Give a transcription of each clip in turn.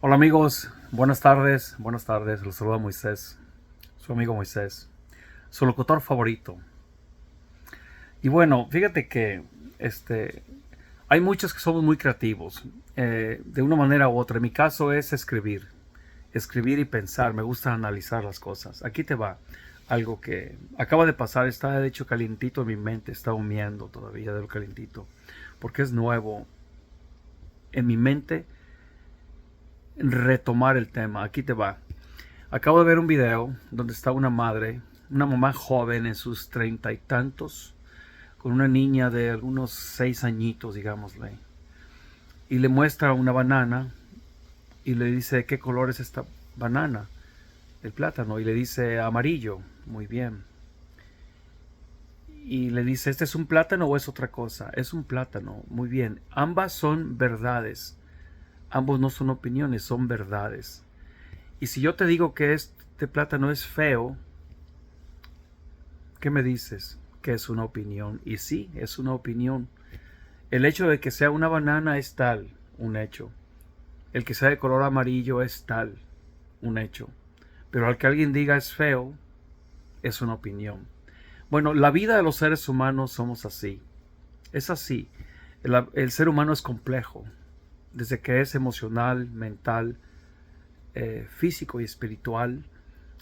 Hola amigos, buenas tardes, los saluda Moisés, su amigo Moisés, su locutor favorito. Y bueno, fíjate que este, hay muchos que somos muy creativos, de una manera u otra. En mi caso es escribir y pensar, me gusta analizar las cosas. Aquí te va algo que acaba de pasar, está de hecho calientito en mi mente, está humeando todavía de lo calientito, porque es nuevo en mi mente retomar el tema. Aquí te va. Acabo de ver un video donde está una madre, una mamá joven en sus treinta y tantos, con una niña de algunos 6 añitos, digámosle, y le muestra una banana y le dice qué color es esta banana, el plátano, y le dice amarillo, muy bien. Y le dice, ¿este es un plátano o es otra cosa? Es un plátano, muy bien. Ambas son verdades, ambos no son opiniones, son verdades. Y si yo te digo que este plátano es feo, ¿qué me dices? Que es una opinión. Y sí, es una opinión. El hecho de que sea una banana es tal, un hecho. El que sea de color amarillo es tal, un hecho. Pero al que alguien diga es feo, es una opinión. Bueno, la vida de los seres humanos somos así. Es así. El ser humano es complejo. Desde que es emocional, mental, físico y espiritual.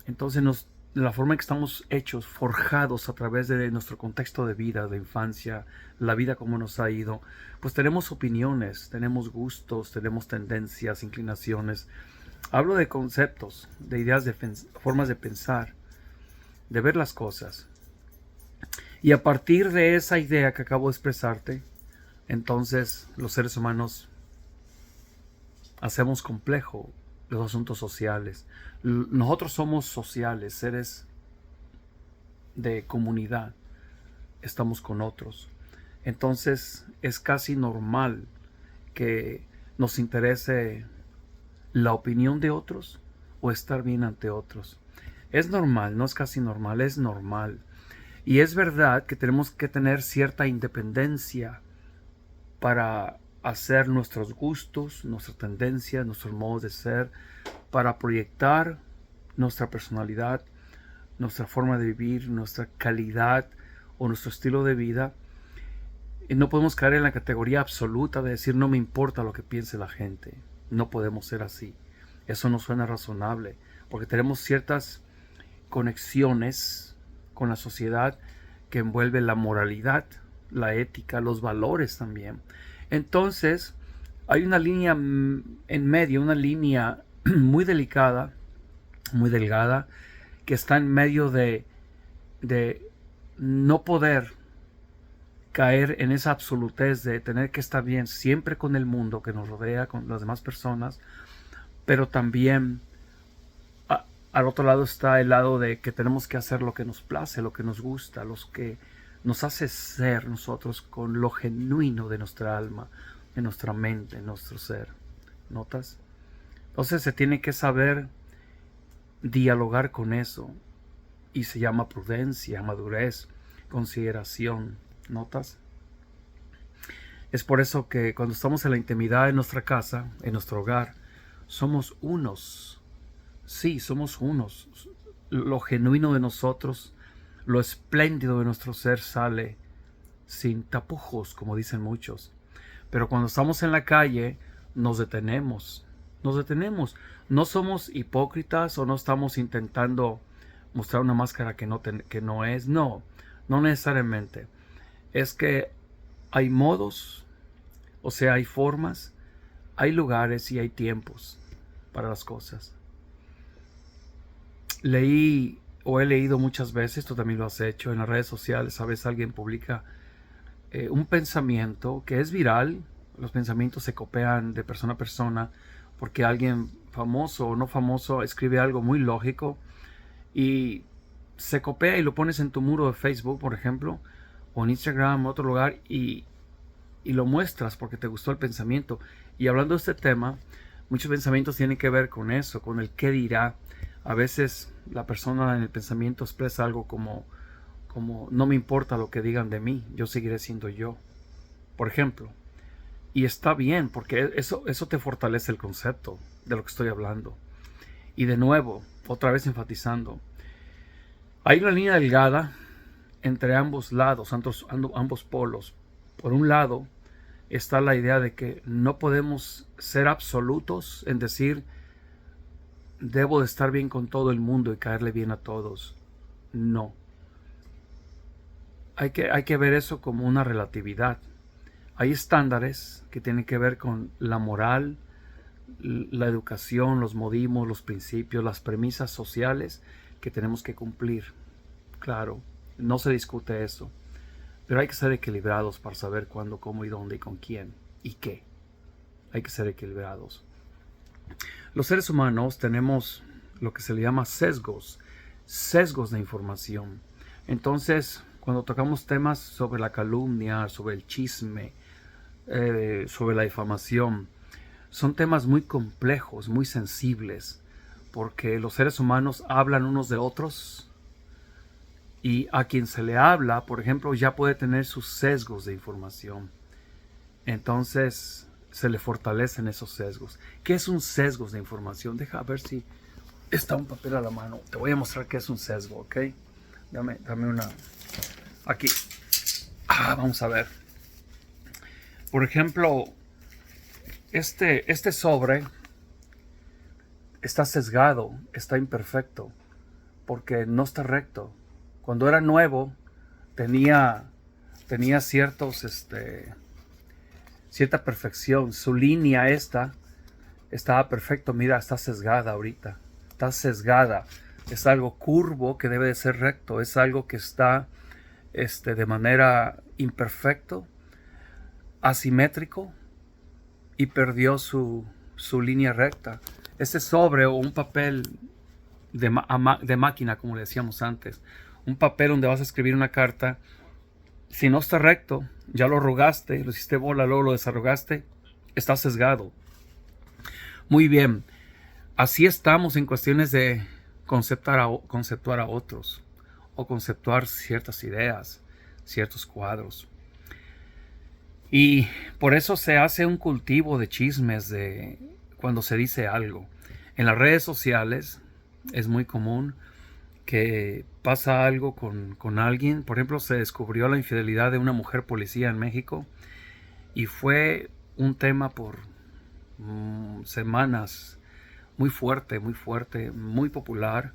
Entonces la forma en que estamos hechos, forjados a través de nuestro contexto de vida, de infancia, la vida como nos ha ido, pues tenemos opiniones, tenemos gustos, tenemos tendencias, inclinaciones. Hablo de conceptos, de ideas, de formas de pensar, de ver las cosas. Y a partir de esa idea que acabo de expresarte, entonces los seres humanos hacemos complejo los asuntos sociales. Nosotros somos sociales, seres de comunidad, estamos con otros. Entonces es casi normal que nos interese la opinión de otros o estar bien ante otros. Es normal, no es casi normal, es normal. Y es verdad que tenemos que tener cierta independencia para hacer nuestros gustos, nuestras tendencias, nuestros modos de ser, para proyectar nuestra personalidad, nuestra forma de vivir, nuestra calidad o nuestro estilo de vida. Y no podemos caer en la categoría absoluta de decir no me importa lo que piense la gente. No podemos ser así. Eso no suena razonable, porque tenemos ciertas conexiones con la sociedad que envuelve la moralidad, la ética, los valores también. Entonces, hay una línea en medio, una línea muy delicada, muy delgada, que está en medio de no poder caer en esa absolutez de tener que estar bien siempre con el mundo que nos rodea, con las demás personas, pero también al otro lado está el lado de que tenemos que hacer lo que nos place, lo que nos gusta, lo que nos hace ser nosotros con lo genuino de nuestra alma, de nuestra mente, de nuestro ser. ¿Notas? Entonces se tiene que saber dialogar con eso y se llama prudencia, madurez, consideración. ¿Notas? Es por eso que cuando estamos en la intimidad de nuestra casa, en nuestro hogar, somos unos. Sí, somos unos. Lo genuino de nosotros, lo espléndido de nuestro ser sale sin tapujos, como dicen muchos. Pero cuando estamos en la calle, nos detenemos. Nos detenemos. No somos hipócritas o no estamos intentando mostrar una máscara que no es. No, no necesariamente. Es que hay modos, o sea, hay formas, hay lugares y hay tiempos para las cosas. Leí o he leído muchas veces, tú también lo has hecho en las redes sociales, a veces alguien publica un pensamiento que es viral, los pensamientos se copian de persona a persona porque alguien famoso o no famoso escribe algo muy lógico y se copia y lo pones en tu muro de Facebook, por ejemplo, o en Instagram o otro lugar y lo muestras porque te gustó el pensamiento. Y hablando de este tema, muchos pensamientos tienen que ver con eso, con el qué dirá. A veces la persona en el pensamiento expresa algo como no me importa lo que digan de mí, yo seguiré siendo yo, por ejemplo. Y está bien, porque eso te fortalece el concepto de lo que estoy hablando. Y de nuevo, otra vez enfatizando, hay una línea delgada entre ambos lados, ambos polos. Por un lado está la idea de que no podemos ser absolutos en decir debo de estar bien con todo el mundo y caerle bien a todos. No. Hay que ver eso como una relatividad. Hay estándares que tienen que ver con la moral, la educación, los modismos, los principios, las premisas sociales que tenemos que cumplir. Claro, no se discute eso. Pero hay que ser equilibrados para saber cuándo, cómo y dónde y con quién y qué. Hay que ser equilibrados. Los seres humanos tenemos lo que se le llama sesgos de información. Entonces, cuando tocamos temas sobre la calumnia, sobre el chisme, sobre la difamación, son temas muy complejos, muy sensibles, porque los seres humanos hablan unos de otros y a quien se le habla, por ejemplo, ya puede tener sus sesgos de información. Entonces se le fortalecen esos sesgos. ¿Qué es un sesgo de información? Deja ver si está un papel a la mano. Te voy a mostrar qué es un sesgo, ¿ok? Dame una... Aquí. Vamos a ver. Por ejemplo, este sobre está sesgado, está imperfecto, porque no está recto. Cuando era nuevo, tenía cierta perfección. Su línea estaba perfecto. Mira, está sesgada ahorita. Está sesgada. Es algo curvo que debe de ser recto. Es algo que está de manera imperfecto, asimétrico, y perdió su línea recta. Ese sobre o un papel de máquina, como le decíamos antes, un papel donde vas a escribir una carta, si no está recto, ya lo arrugaste, lo hiciste bola, luego lo desarrugaste, está sesgado. Muy bien, así estamos en cuestiones de conceptuar a otros o conceptuar ciertas ideas, ciertos cuadros. Y por eso se hace un cultivo de chismes de cuando se dice algo. En las redes sociales es muy común que pasa algo con alguien. Por ejemplo, se descubrió la infidelidad de una mujer policía en México y fue un tema por semanas, muy fuerte, muy popular.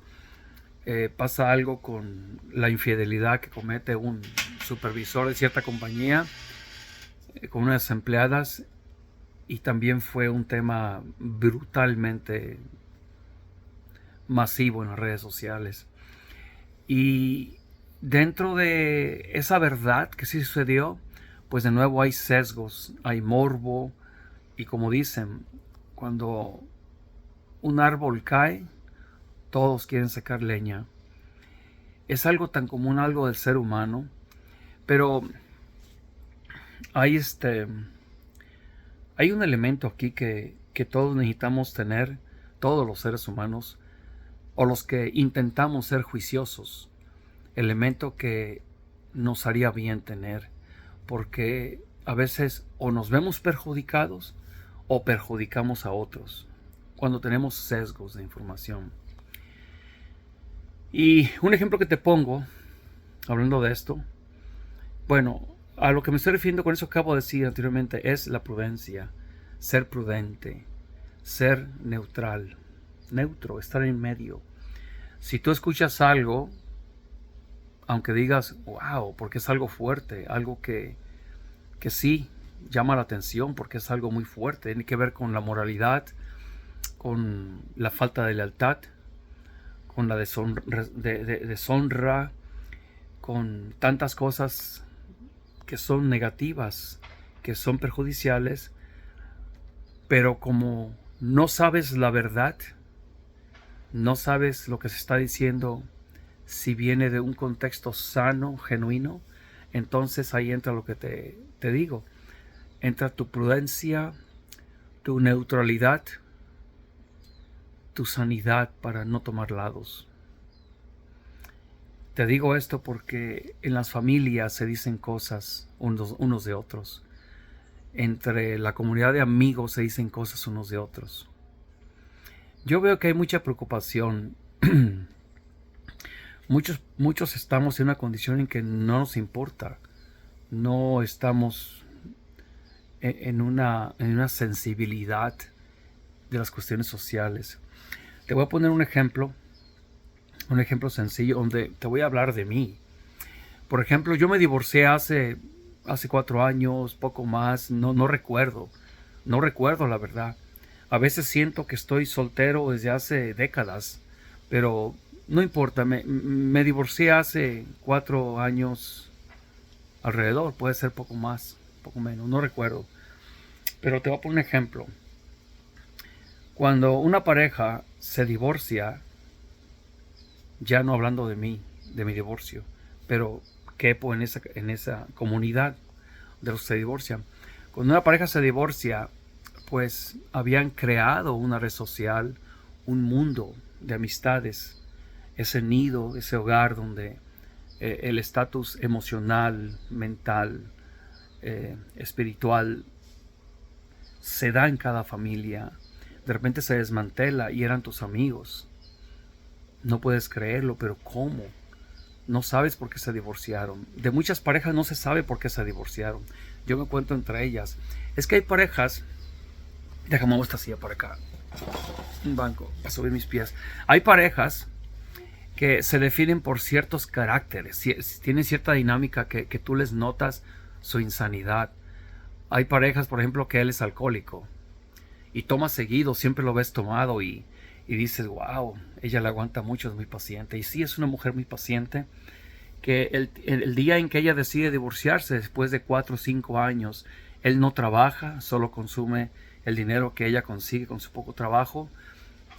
Pasa algo con la infidelidad que comete un supervisor de cierta compañía con unas empleadas, y también fue un tema brutalmente masivo en las redes sociales. Y dentro de esa verdad que sí sucedió, pues de nuevo hay sesgos, hay morbo, y como dicen, cuando un árbol cae, todos quieren sacar leña. Es algo tan común, algo del ser humano, pero hay un elemento aquí que todos necesitamos tener, todos los seres humanos, o los que intentamos ser juiciosos, elemento que nos haría bien tener, porque a veces o nos vemos perjudicados o perjudicamos a otros cuando tenemos sesgos de información. Y un ejemplo que te pongo, hablando de esto, bueno, a lo que me estoy refiriendo con eso que acabo de decir anteriormente es la prudencia, ser prudente, ser neutro, estar en medio. Si tú escuchas algo, aunque digas, wow, porque es algo fuerte, algo que sí llama la atención, porque es algo muy fuerte, tiene que ver con la moralidad, con la falta de lealtad, con la deshonra, con tantas cosas que son negativas, que son perjudiciales, pero como no sabes la verdad, no sabes lo que se está diciendo, si viene de un contexto sano, genuino, entonces ahí entra lo que te digo. Entra tu prudencia, tu neutralidad, tu sanidad para no tomar lados. Te digo esto porque en las familias se dicen cosas unos de otros. entre la comunidad de amigos se dicen cosas unos de otros. Yo veo que hay mucha preocupación. Muchos estamos en una condición en que no nos importa. No estamos en una sensibilidad de las cuestiones sociales. Te voy a poner un ejemplo sencillo donde te voy a hablar de mí. Por ejemplo, yo me divorcié hace 4 años, poco más, no recuerdo la verdad. A veces siento que estoy soltero desde hace décadas, pero no importa, me divorcié hace 4 años alrededor, puede ser poco más, poco menos, no recuerdo. Pero te voy a poner un ejemplo. Cuando una pareja se divorcia, ya no hablando de mí, de mi divorcio, pero quepo en esa comunidad de los que se divorcian. Cuando una pareja se divorcia, pues habían creado una red social, un mundo de amistades, ese nido, ese hogar donde el estatus emocional, mental, espiritual se da en cada familia. De repente se desmantela y eran tus amigos. No puedes creerlo, pero ¿cómo? No sabes por qué se divorciaron. De muchas parejas no se sabe por qué se divorciaron. Yo me cuento entre ellas. Es que hay parejas... Déjame mover esta silla por acá. Un banco para subir mis pies. Hay parejas que se definen por ciertos caracteres. Tienen cierta dinámica que tú les notas su insanidad. Hay parejas, por ejemplo, que él es alcohólico y toma seguido, siempre lo ves tomado y dices, wow, ella le aguanta mucho, es muy paciente. Y sí, es una mujer muy paciente, que el día en que ella decide divorciarse, después de 4 o 5 años, él no trabaja, solo consume el dinero que ella consigue con su poco trabajo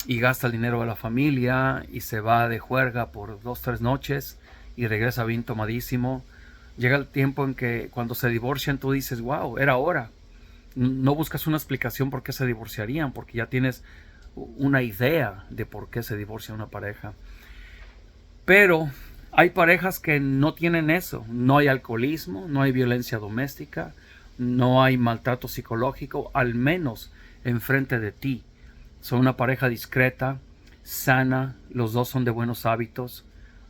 y gasta el dinero de la familia y se va de juerga por 2 o 3 noches y regresa bien tomadísimo. Llega el tiempo en que cuando se divorcian tú dices, wow, era hora. No buscas una explicación por qué se divorciarían, porque ya tienes una idea de por qué se divorcia una pareja. Pero hay parejas que no tienen eso. No hay alcoholismo, no hay violencia doméstica, no hay maltrato psicológico, al menos enfrente de ti. Son una pareja discreta, sana, los dos son de buenos hábitos,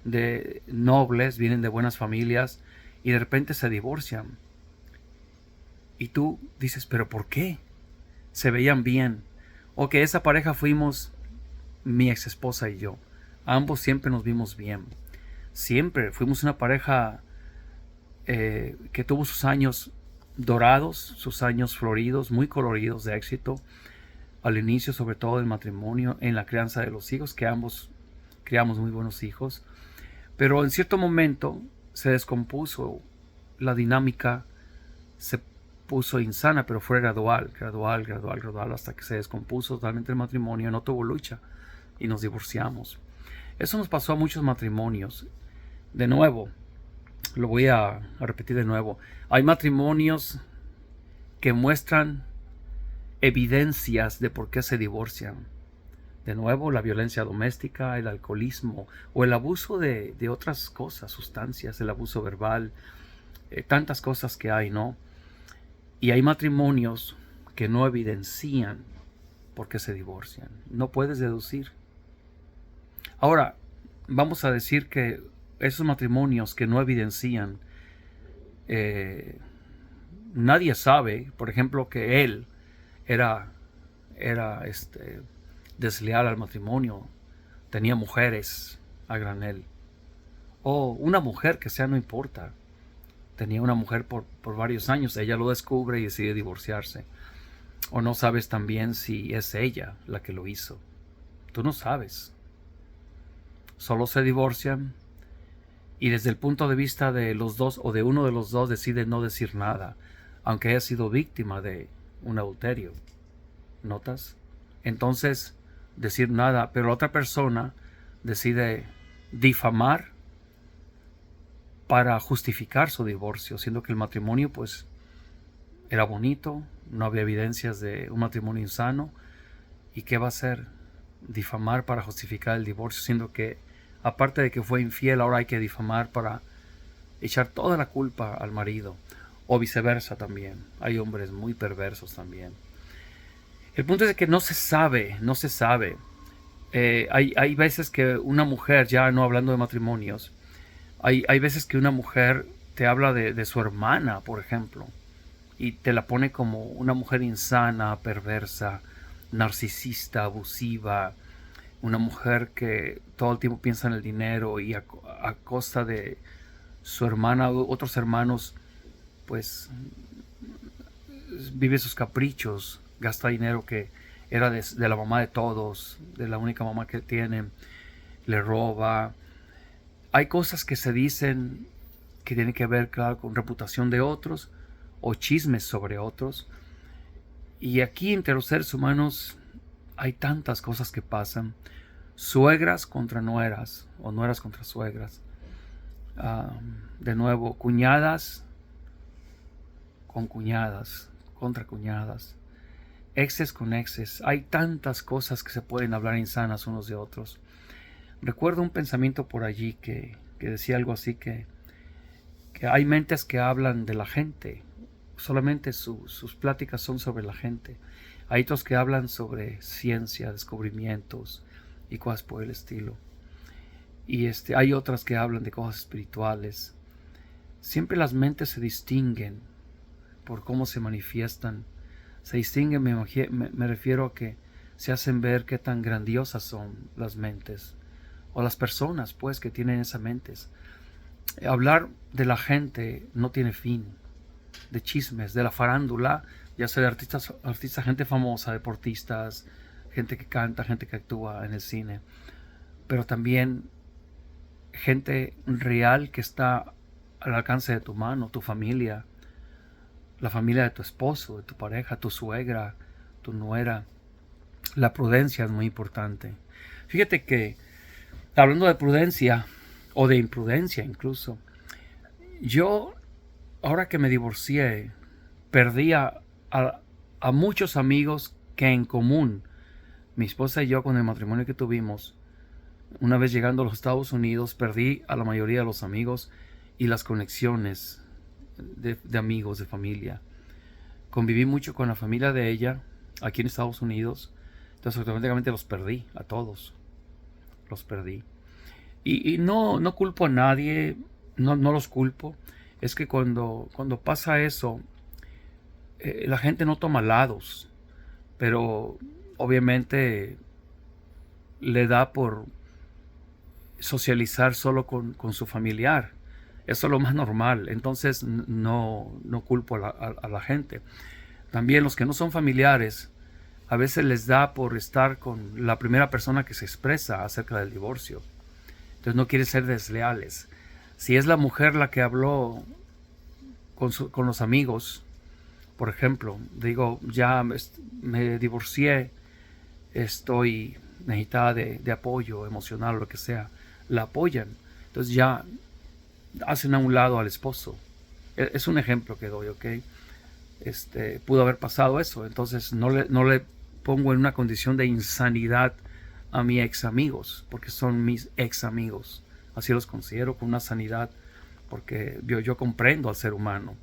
de nobles, vienen de buenas familias y de repente se divorcian. Y tú dices, ¿pero por qué? Se veían bien. O que esa pareja fuimos mi ex esposa y yo. Ambos siempre nos vimos bien. Siempre fuimos una pareja que tuvo sus años dorados, sus años floridos, muy coloridos de éxito. Al inicio, sobre todo del matrimonio, en la crianza de los hijos, que ambos criamos muy buenos hijos. Pero en cierto momento se descompuso la dinámica, se puso insana, pero fue gradual, hasta que se descompuso totalmente el matrimonio, no tuvo lucha y nos divorciamos. Eso nos pasó a muchos matrimonios. De nuevo, lo voy a repetir de nuevo. Hay matrimonios que muestran evidencias de por qué se divorcian. De nuevo, la violencia doméstica, el alcoholismo o el abuso de otras cosas, sustancias, el abuso verbal, tantas cosas que hay, ¿no? Y hay matrimonios que no evidencian por qué se divorcian. No puedes deducir. Ahora, vamos a decir que esos matrimonios que no evidencian, nadie sabe, por ejemplo, que él era desleal al matrimonio, tenía mujeres a granel. O una mujer que sea, no importa. Tenía una mujer por varios años, ella lo descubre y decide divorciarse. O no sabes también si es ella la que lo hizo. Tú no sabes. Solo se divorcian y desde el punto de vista de los dos o de uno de los dos decide no decir nada, aunque haya sido víctima de un adulterio. ¿Notas? Entonces, decir nada, pero la otra persona decide difamar para justificar su divorcio, siendo que el matrimonio pues era bonito, no había evidencias de un matrimonio insano. ¿Y qué va a hacer? Difamar para justificar el divorcio, siendo que aparte de que fue infiel, ahora hay que difamar para echar toda la culpa al marido. O viceversa también. Hay hombres muy perversos también. El punto es que no se sabe, no se sabe. Hay veces que una mujer, ya no hablando de matrimonios, hay veces que una mujer te habla de su hermana, por ejemplo, y te la pone como una mujer insana, perversa, narcisista, abusiva, una mujer que todo el tiempo piensa en el dinero y a costa de su hermana o otros hermanos, pues vive sus caprichos, gasta dinero que era de la mamá de todos, de la única mamá que tienen, le roba. Hay cosas que se dicen que tienen que ver, claro, con reputación de otros o chismes sobre otros. Y aquí entre los seres humanos hay tantas cosas que pasan. Suegras contra nueras o nueras contra suegras. De nuevo, cuñadas con cuñadas, contra cuñadas, exes con exes. Hay tantas cosas que se pueden hablar insanas unos de otros. Recuerdo un pensamiento por allí que decía algo así que hay mentes que hablan de la gente, solamente sus pláticas son sobre la gente. Hay otros que hablan sobre ciencia, descubrimientos y cosas por el estilo. Y hay otras que hablan de cosas espirituales. Siempre las mentes se distinguen por cómo se manifiestan. Se distinguen, me refiero a que se hacen ver qué tan grandiosas son las mentes o las personas pues que tienen esas mentes. Hablar de la gente no tiene fin, de chismes, de la farándula, ya sea de artistas, gente famosa, deportistas, gente que canta, gente que actúa en el cine, pero también gente real que está al alcance de tu mano, tu familia, la familia de tu esposo, de tu pareja, tu suegra, tu nuera. La prudencia es muy importante. Fíjate que, hablando de prudencia, o de imprudencia incluso, yo, ahora que me divorcié, perdí a muchos amigos que en común, mi esposa y yo con el matrimonio que tuvimos, una vez llegando a los Estados Unidos, perdí a la mayoría de los amigos y las conexiones de amigos, de familia. Conviví mucho con la familia de ella aquí en Estados Unidos, entonces automáticamente los perdí, a todos los perdí. Y no culpo a nadie, no los culpo. Es que cuando pasa eso, la gente no toma lados, pero obviamente le da por socializar solo con su familiar. Eso es lo más normal. Entonces no culpo a la gente. También los que no son familiares, a veces les da por estar con la primera persona que se expresa acerca del divorcio. Entonces no quieren ser desleales. Si es la mujer la que habló con los amigos, por ejemplo, digo, ya me divorcié, estoy necesitada de apoyo emocional o lo que sea, la apoyan. Entonces ya hacen a un lado al esposo. Es un ejemplo que doy, ¿ok? Pudo haber pasado eso. Entonces no le pongo en una condición de insanidad a mis ex amigos, porque son mis ex amigos. Así los considero, con una sanidad, porque yo comprendo al ser humano.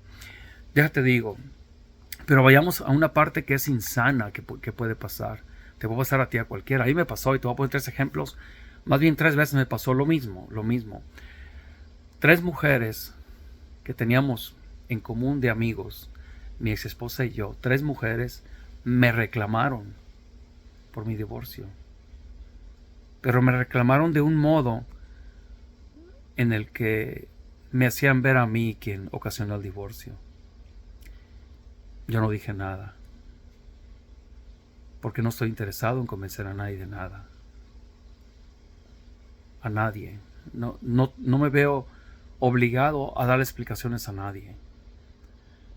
Déjate digo, pero vayamos a una parte que es insana, que puede pasar. Te puede pasar a ti, a cualquiera. A mí me pasó, y te voy a poner 3 ejemplos. Más bien 3 veces me pasó lo mismo. 3 mujeres que teníamos en común de amigos, mi ex esposa y yo, 3 mujeres me reclamaron por mi divorcio. Pero me reclamaron de un modo en el que me hacían ver a mí quien ocasionó el divorcio. Yo no dije nada, porque no estoy interesado en convencer a nadie de nada. A nadie. No me veo obligado a dar explicaciones a nadie.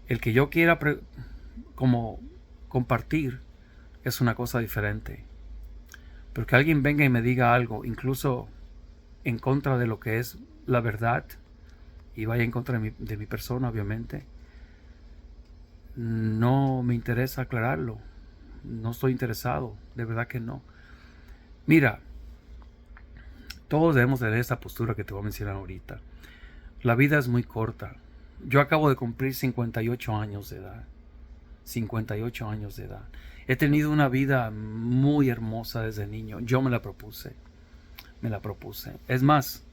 El que yo quiera como compartir es una cosa diferente. Pero que alguien venga y me diga algo, incluso en contra de lo que es la verdad, y vaya en contra de mi persona, obviamente, no me interesa aclararlo. No estoy interesado, de verdad que no. Mira, todos debemos tener esa postura que te voy a mencionar ahorita. La vida es muy corta. yo acabo de cumplir 58 años de edad. 58 años de edad. He tenido una vida muy hermosa desde niño. Yo me la propuse. Me la propuse. Es más,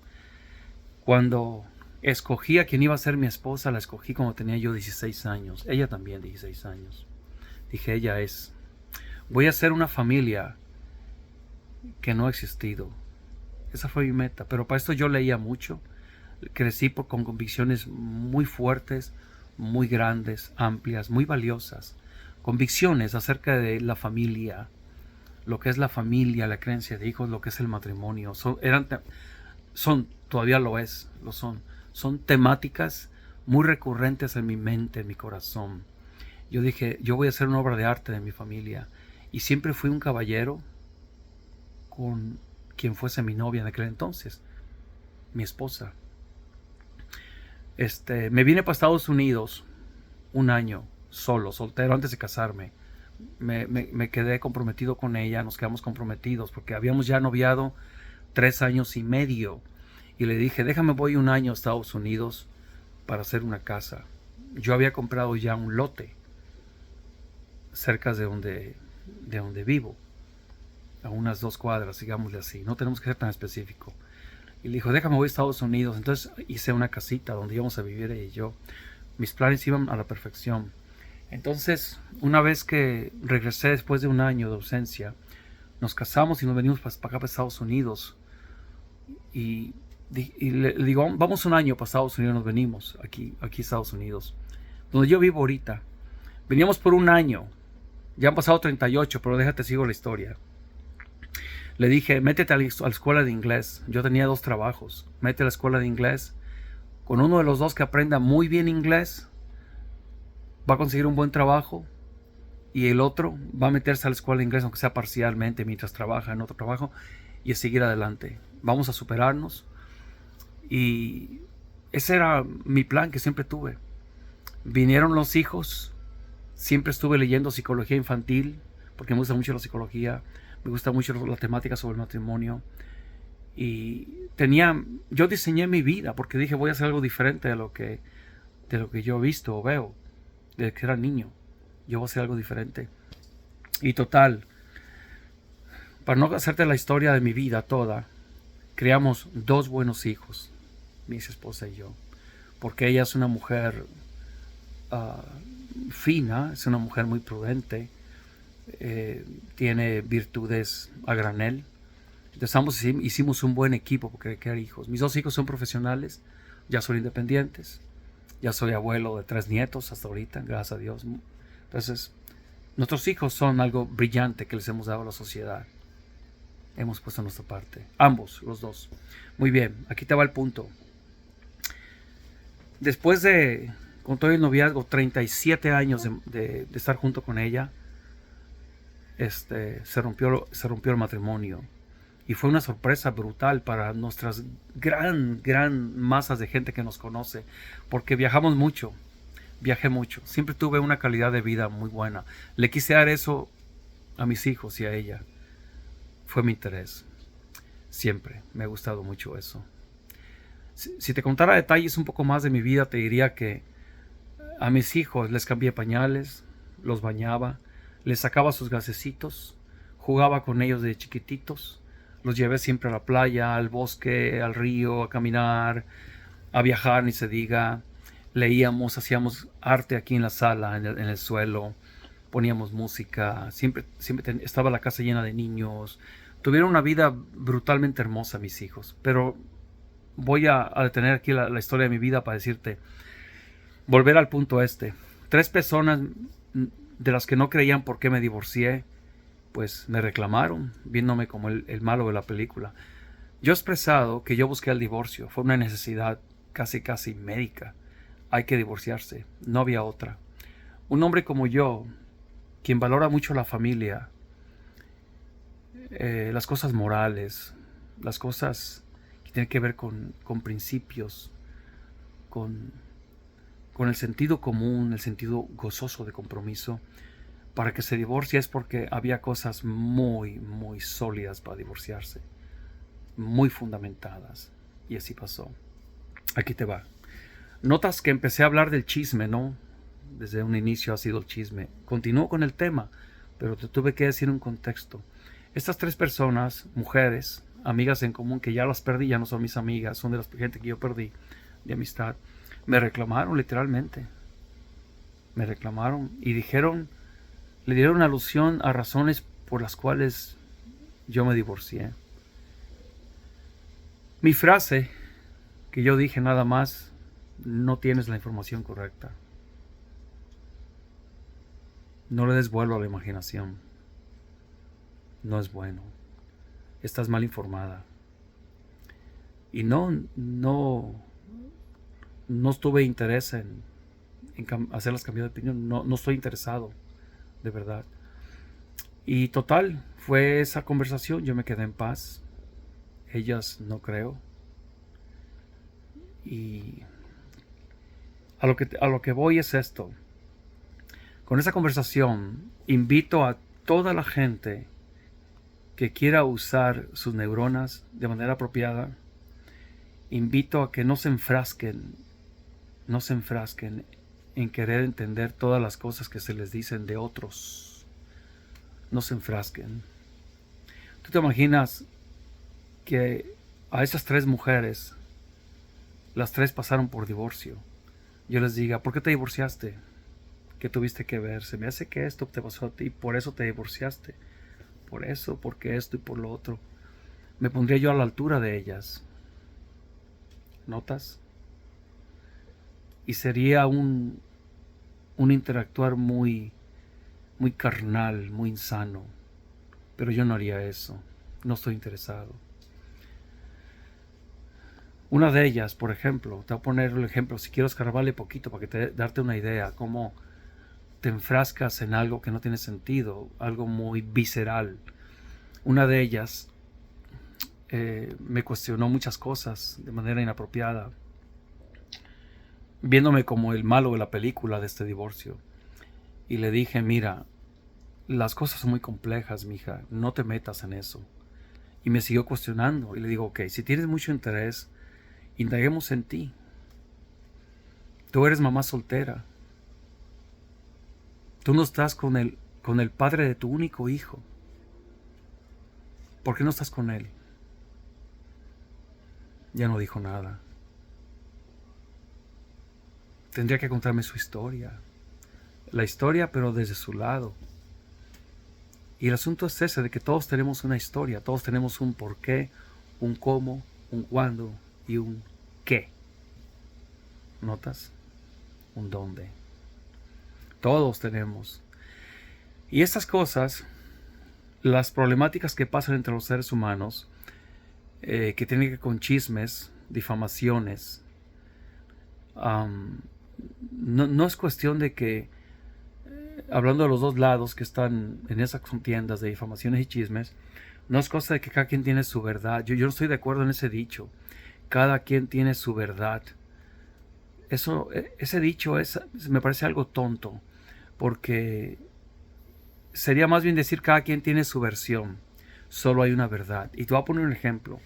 cuando escogí a quien iba a ser mi esposa, la escogí cuando tenía yo 16 años. Ella también 16 años. Dije, ella es. Voy a hacer una familia que no ha existido. Esa fue mi meta. Pero para esto yo leía mucho. Crecí con convicciones muy fuertes, muy grandes, amplias, muy valiosas. Convicciones acerca de la familia, lo que es la familia, la creencia de hijos, lo que es el matrimonio. Todavía lo son. Son temáticas muy recurrentes en mi mente, en mi corazón. Yo dije, yo voy a hacer una obra de arte de mi familia. Y siempre fui un caballero con quien fuese mi novia en aquel entonces, mi esposa. Me vine para Estados Unidos un año solo, soltero, antes de casarme. Me quedé comprometido con ella, nos quedamos comprometidos porque habíamos ya noviado 3 años y medio. Y le dije, déjame voy un año a Estados Unidos para hacer una casa. Yo había comprado ya un lote cerca de donde vivo, a unas 2 cuadras, digámosle así. No tenemos que ser tan específico. Y le dijo, déjame voy a Estados Unidos. Entonces hice una casita donde íbamos a vivir ella y yo. Mis planes iban a la perfección. Entonces, una vez que regresé después de un año de ausencia, nos casamos y nos venimos para acá, para Estados Unidos. Y le digo, vamos un año para Estados Unidos, nos venimos aquí a Estados Unidos, donde yo vivo ahorita. Veníamos por un año. Ya han pasado 38, pero déjate sigo la historia. Le dije, métete a la escuela de inglés. Yo tenía 2 trabajos. Métete a la escuela de inglés. Con uno de los 2 que aprenda muy bien inglés, va a conseguir un buen trabajo. Y el otro va a meterse a la escuela de inglés, aunque sea parcialmente, mientras trabaja en otro trabajo, y a seguir adelante. Vamos a superarnos. Y ese era mi plan que siempre tuve. Vinieron los hijos. Siempre estuve leyendo psicología infantil, porque me gusta mucho la psicología. Me gusta mucho la temática sobre el matrimonio. Y yo diseñé mi vida porque dije voy a hacer algo diferente de lo que yo he visto o veo desde que era niño. Yo voy a hacer algo diferente. Y total, para no hacerte la historia de mi vida toda, criamos 2 buenos hijos, mi esposa y yo. Porque ella es una mujer fina, es una mujer muy prudente. Tiene virtudes a granel. Entonces ambos hicimos un buen equipo porque crear hijos. Mis 2 hijos son profesionales, ya son independientes, ya soy abuelo de 3 nietos hasta ahorita, gracias a Dios. Entonces nuestros hijos son algo brillante que les hemos dado a la sociedad. Hemos puesto nuestra parte, ambos, los 2. Muy bien, aquí te va el punto. Después con todo el noviazgo, 37 años de estar junto con ella, se rompió el matrimonio. Y fue una sorpresa brutal para nuestras gran masas de gente que nos conoce, porque viajamos mucho, viajé mucho. Siempre tuve una calidad de vida muy buena. Le quise dar eso a mis hijos y a ella. Fue mi interés. Siempre me ha gustado mucho eso. Si te contara detalles un poco más de mi vida, te diría que a mis hijos les cambié pañales, los bañaba, les sacaba sus gasecitos, jugaba con ellos de chiquititos, los llevé siempre a la playa, al bosque, al río, a caminar, a viajar, ni se diga. Leíamos, hacíamos arte aquí en la sala, en el suelo, poníamos música, siempre estaba la casa llena de niños. Tuvieron una vida brutalmente hermosa mis hijos, pero voy a detener aquí la historia de mi vida para decirte, volver al punto 3 personas de las que no creían por qué me divorcié, pues me reclamaron, viéndome como el malo de la película. Yo he expresado que yo busqué el divorcio, fue una necesidad casi médica. Hay que divorciarse, no había otra. Un hombre como yo, quien valora mucho la familia, las cosas morales, las cosas que tienen que ver con principios, con el sentido común, el sentido gozoso de compromiso. Para que se divorcie es porque había cosas muy sólidas para divorciarse, muy fundamentadas, y así pasó. Aquí te va. Notas que empecé a hablar del chisme, ¿no? Desde un inicio ha sido el chisme. Continúo con el tema, pero te tuve que decir un contexto. Estas 3 personas, mujeres, amigas en común, que ya las perdí, ya no son mis amigas, son de la gente que yo perdí de amistad, me reclamaron literalmente. Me reclamaron y dijeron, le dieron alusión a razones por las cuales yo me divorcié. Mi frase que yo dije nada más: no tienes la información correcta. No le des vuelo a la imaginación. No es bueno. Estás mal informada. Y no tuve interés en hacerlas cambiar de opinión. No estoy interesado, de verdad. Y total, fue esa conversación. Yo me quedé en paz. Ellas no creo. Y a lo que voy es esto. Con esa conversación invito a toda la gente que quiera usar sus neuronas de manera apropiada. Invito a que no se enfrasquen en querer entender todas las cosas que se les dicen de otros. No se enfrasquen. ¿Tú te imaginas que a esas 3 mujeres, las 3 pasaron por divorcio? Yo les diga, ¿por qué te divorciaste? ¿Qué tuviste que ver? Se me hace que esto te pasó a ti, por eso te divorciaste. Por eso, porque esto y por lo otro. Me pondría yo a la altura de ellas. ¿Notas? Y sería un interactuar muy carnal, muy insano. Pero yo no haría eso. No estoy interesado. Una de ellas, por ejemplo, te voy a poner el ejemplo, si quiero escarbarle poquito para darte una idea, cómo te enfrascas en algo que no tiene sentido, algo muy visceral. Una de ellas me cuestionó muchas cosas de manera inapropiada, viéndome como el malo de la película de este divorcio. Y le dije, mira, las cosas son muy complejas, mija, no te metas en eso. Y me siguió cuestionando y le digo, ok, si tienes mucho interés, indaguemos en ti. Tú eres mamá soltera. Tú no estás con el padre de tu único hijo. ¿Por qué no estás con él? Ya no dijo nada. Tendría que contarme su historia. La historia, pero desde su lado. Y el asunto es ese, de que todos tenemos una historia. Todos tenemos un porqué, un cómo, un cuándo y un qué. ¿Notas? Un dónde. Todos tenemos. Y estas cosas, las problemáticas que pasan entre los seres humanos, que tienen que ver con chismes, difamaciones, no es cuestión de que, hablando de los dos lados que están en esas contiendas de difamaciones y chismes, no es cosa de que cada quien tiene su verdad. Yo no estoy de acuerdo en ese dicho. Cada quien tiene su verdad. Ese dicho me parece algo tonto, porque sería más bien decir cada quien tiene su versión. Solo hay una verdad. Y te voy a poner un ejemplo.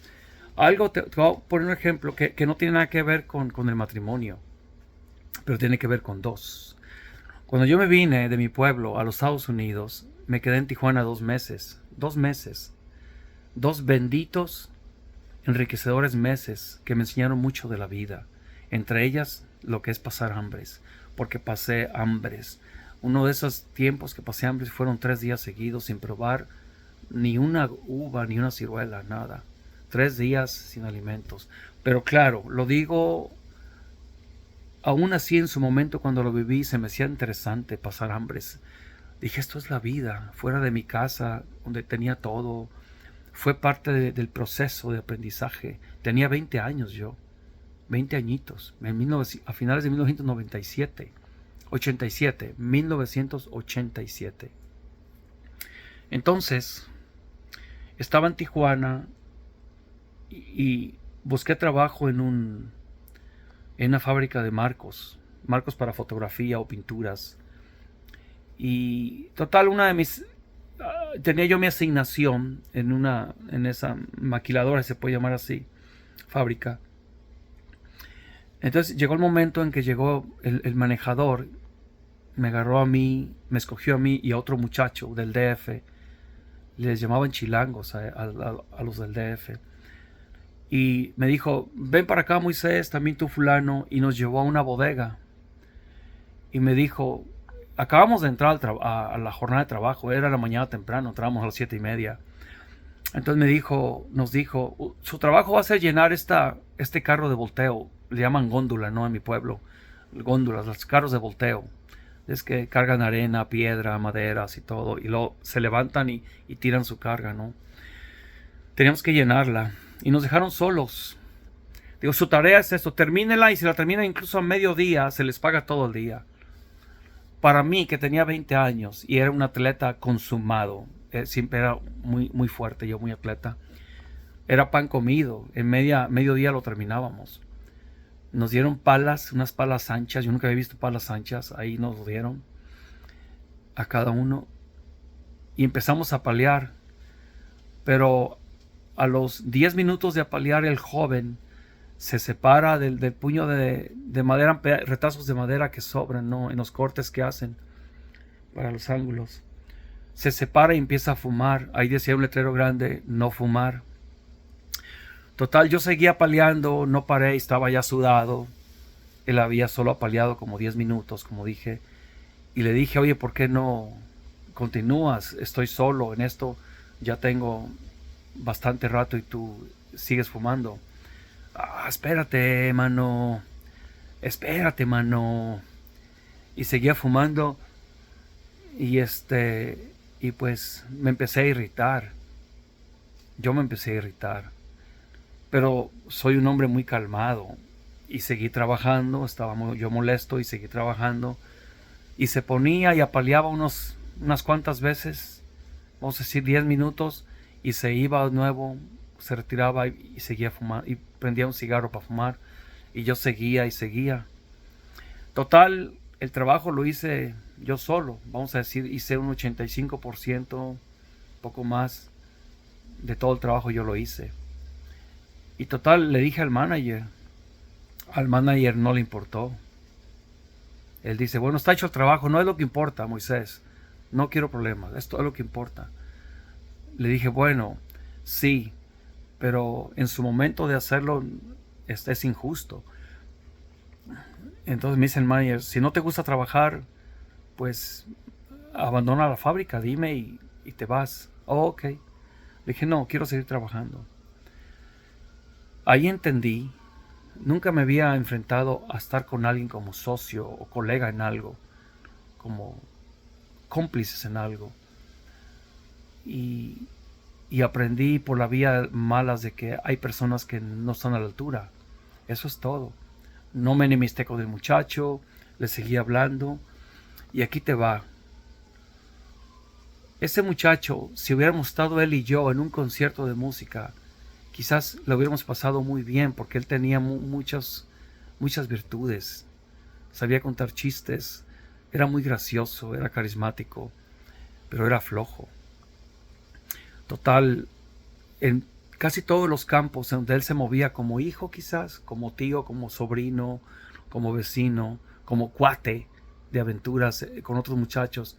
Te voy a poner un ejemplo que no tiene nada que ver con el matrimonio, pero tiene que ver con 2. Cuando yo me vine de mi pueblo a los Estados Unidos, me quedé en Tijuana 2 meses. 2 meses. 2 benditos, enriquecedores meses que me enseñaron mucho de la vida. Entre ellas, lo que es pasar hambres. Porque pasé hambres. Uno de esos tiempos que pasé hambres fueron 3 días seguidos sin probar ni una uva, ni una ciruela, nada. 3 días sin alimentos. Pero claro, lo digo, aún así en su momento cuando lo viví se me hacía interesante pasar hambres. Dije, esto es la vida, fuera de mi casa, donde tenía todo. Fue parte del proceso de aprendizaje. Tenía 20 años yo, 20 añitos, a finales de 1997, 1987. Entonces, estaba en Tijuana y busqué trabajo en una fábrica de marcos para fotografía o pinturas. Y total, tenía yo mi asignación en esa maquiladora, se puede llamar así, fábrica. Entonces llegó el momento en que llegó el manejador, me agarró a mí, me escogió a mí y a otro muchacho del DF. Les llamaban chilangos a los del DF. Y me dijo, ven para acá Moisés, también tú fulano, y nos llevó a una bodega. Y me dijo, acabamos de entrar a la jornada de trabajo, era la mañana temprano, entramos a las 7:30. Entonces nos dijo, su trabajo va a ser llenar este carro de volteo, le llaman góndola, ¿no? En mi pueblo, góndolas, los carros de volteo. Es que cargan arena, piedra, maderas y todo, y luego se levantan y tiran su carga, ¿no? Teníamos que llenarla y nos dejaron solos. Digo, su tarea es esto, termínela, y si la termina incluso a mediodía, se les paga todo el día. Para mí, que tenía 20 años y era un atleta consumado, siempre era muy, muy fuerte, yo muy atleta, era pan comido, en mediodía lo terminábamos. Nos dieron palas, unas palas anchas, yo nunca había visto palas anchas, ahí nos dieron a cada uno y empezamos a palear. Pero a los 10 minutos de apalear, el joven se separa del puño de madera, retazos de madera que sobran, ¿no? En los cortes que hacen para los ángulos. Se separa y empieza a fumar. Ahí decía un letrero grande, no fumar. Total, yo seguía apaleando, no paré, estaba ya sudado. Él había solo apaleado como 10 minutos, como dije. Y le dije, oye, ¿por qué no continúas? Estoy solo en esto, ya tengo bastante rato y tú sigues fumando. Espérate, mano. Espérate, mano. Y seguía fumando. Y pues me empecé a irritar. Yo me empecé a irritar. Pero soy un hombre muy calmado. Y seguí trabajando. Estaba yo molesto y seguí trabajando. Y se ponía y apaleaba unas cuantas veces. Vamos a decir 10 minutos. Y se iba de nuevo. Se retiraba y seguía fumando. Y prendía un cigarro para fumar. Y yo seguía y seguía. Total, el trabajo lo hice yo solo. Vamos a decir, hice un 85%, poco más, de todo el trabajo yo lo hice. Y total, le dije al manager. Al manager no le importó. Él dice, bueno, está hecho el trabajo, no es lo que importa, Moisés. No quiero problemas, esto es lo que importa. Le dije, bueno, sí, pero en su momento de hacerlo es injusto. Entonces me dice el manager, si no te gusta trabajar, pues abandona la fábrica, dime y te vas. Oh, ok. Le dije, no, quiero seguir trabajando. Ahí entendí, nunca me había enfrentado a estar con alguien como socio o colega en algo, como cómplices en algo. Y aprendí por la vía malas de que hay personas que no están a la altura. Eso es todo. No me enemisté con el muchacho, le seguí hablando. Y aquí te va. Ese muchacho, si hubiéramos estado él y yo en un concierto de música, quizás lo hubiéramos pasado muy bien, porque él tenía muchas virtudes. Sabía contar chistes, era muy gracioso, era carismático, pero era flojo. Total, en casi todos los campos en donde él se movía, como hijo quizás, como tío, como sobrino, como vecino, como cuate de aventuras con otros muchachos,